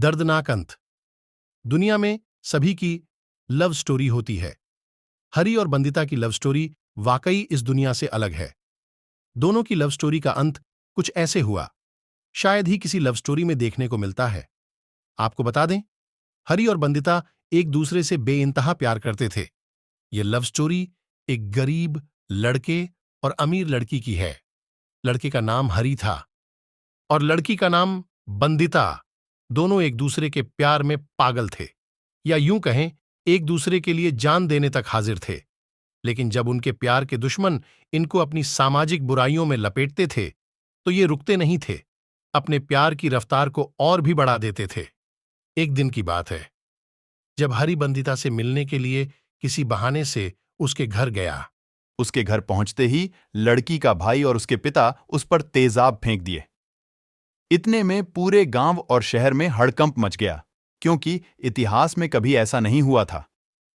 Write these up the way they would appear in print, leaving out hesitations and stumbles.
दर्दनाक अंत। दुनिया में सभी की लव स्टोरी होती है। हरी और बंदिता की लव स्टोरी वाकई इस दुनिया से अलग है। दोनों की लव स्टोरी का अंत कुछ ऐसे हुआ, शायद ही किसी लव स्टोरी में देखने को मिलता है। आपको बता दें, हरी और बंदिता एक दूसरे से बेइंतहा प्यार करते थे। यह लव स्टोरी एक गरीब लड़के और अमीर लड़की की है। लड़के का नाम हरी था और लड़की का नाम बंदिता। दोनों एक दूसरे के प्यार में पागल थे, या यूं कहें, एक दूसरे के लिए जान देने तक हाजिर थे। लेकिन जब उनके प्यार के दुश्मन इनको अपनी सामाजिक बुराइयों में लपेटते थे, तो ये रुकते नहीं थे। अपने प्यार की रफ्तार को और भी बढ़ा देते थे। एक दिन की बात है, जब हरी बंदिता से मिलने के लिए किसी बहाने से उसके घर गया। उसके घर पहुंचते ही लड़की का भाई और उसके पिता उस पर तेजाब फेंक दिए। इतने में पूरे गांव और शहर में हड़कंप मच गया, क्योंकि इतिहास में कभी ऐसा नहीं हुआ था।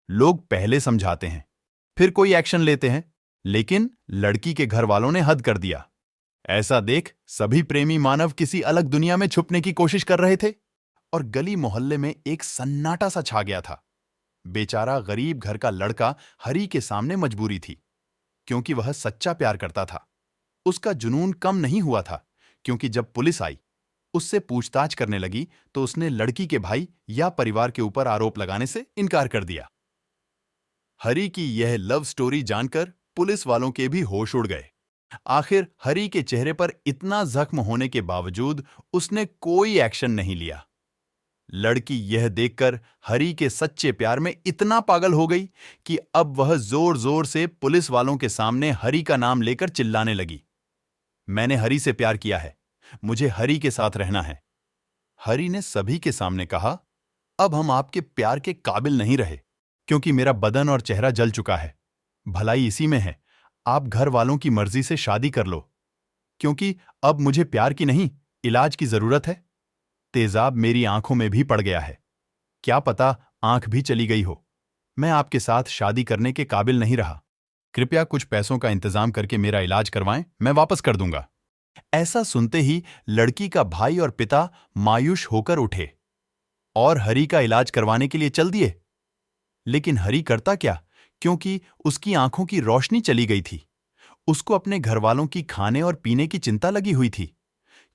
लोग पहले समझाते हैं, फिर कोई एक्शन लेते हैं, लेकिन लड़की के घर वालों ने हद कर दिया। ऐसा देख सभी प्रेमी मानव किसी अलग दुनिया में छुपने की कोशिश कर रहे थे और गली मोहल्ले में एक सन्नाटा सा छा गया था। बेचारा गरीब घर का लड़का हरी के सामने मजबूरी थी, क्योंकि वह सच्चा प्यार करता था। उसका जुनून कम नहीं हुआ था, क्योंकि जब पुलिस आई, उससे पूछताछ करने लगी, तो उसने लड़की के भाई या परिवार के ऊपर आरोप लगाने से इनकार कर दिया। हरी की यह लव स्टोरी जानकर पुलिस वालों के भी होश उड़ गए। आखिर हरी के चेहरे पर इतना जख्म होने के बावजूद उसने कोई एक्शन नहीं लिया। लड़की यह देखकर हरी के सच्चे प्यार में इतना पागल हो गई कि अब वह जोर जोर से पुलिस वालों के सामने हरी का नाम लेकर चिल्लाने लगी। मैंने हरी से प्यार किया है, मुझे हरी के साथ रहना है। हरी ने सभी के सामने कहा, अब हम आपके प्यार के काबिल नहीं रहे, क्योंकि मेरा बदन और चेहरा जल चुका है। भलाई इसी में है, आप घर वालों की मर्जी से शादी कर लो, क्योंकि अब मुझे प्यार की नहीं, इलाज की जरूरत है। तेजाब मेरी आंखों में भी पड़ गया है, क्या पता आंख भी चली गई हो। मैं आपके साथ शादी करने के काबिल नहीं रहा। कृपया कुछ पैसों का इंतजाम करके मेरा इलाज करवाएं, मैं वापस कर दूंगा। ऐसा सुनते ही लड़की का भाई और पिता मायूस होकर उठे और हरी का इलाज करवाने के लिए चल दिए। लेकिन हरी करता क्या, क्योंकि उसकी आंखों की रोशनी चली गई थी। उसको अपने घरवालों की खाने और पीने की चिंता लगी हुई थी,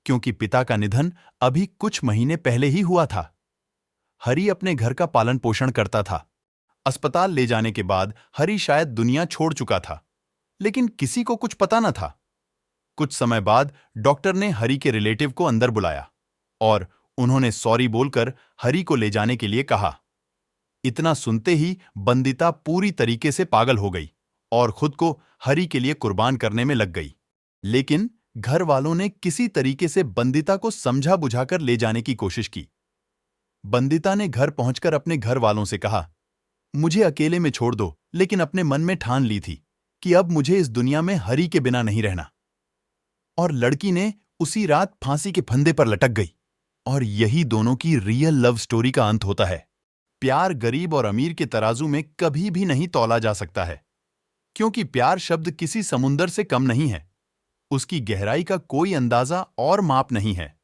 क्योंकि पिता का निधन अभी कुछ महीने पहले ही हुआ था। हरी अपने घर का पालन पोषण करता था। अस्पताल ले जाने के बाद हरी शायद दुनिया छोड़ चुका था, लेकिन किसी को कुछ पता न था। कुछ समय बाद डॉक्टर ने हरी के रिलेटिव को अंदर बुलाया और उन्होंने सॉरी बोलकर हरी को ले जाने के लिए कहा। इतना सुनते ही बंदिता पूरी तरीके से पागल हो गई और खुद को हरी के लिए कुर्बान करने में लग गई। लेकिन घर वालों ने किसी तरीके से बंदिता को समझा बुझाकर ले जाने की कोशिश की। बंदिता ने घर पहुंचकर अपने घर वालों से कहा, मुझे अकेले में छोड़ दो, लेकिन अपने मन में ठान ली थी कि अब मुझे इस दुनिया में हरी के बिना नहीं रहना। और लड़की ने उसी रात फांसी के फंदे पर लटक गई। और यही दोनों की रियल लव स्टोरी का अंत होता है। प्यार गरीब और अमीर के तराजू में कभी भी नहीं तौला जा सकता है, क्योंकि प्यार शब्द किसी समुंदर से कम नहीं है। उसकी गहराई का कोई अंदाजा और माप नहीं है।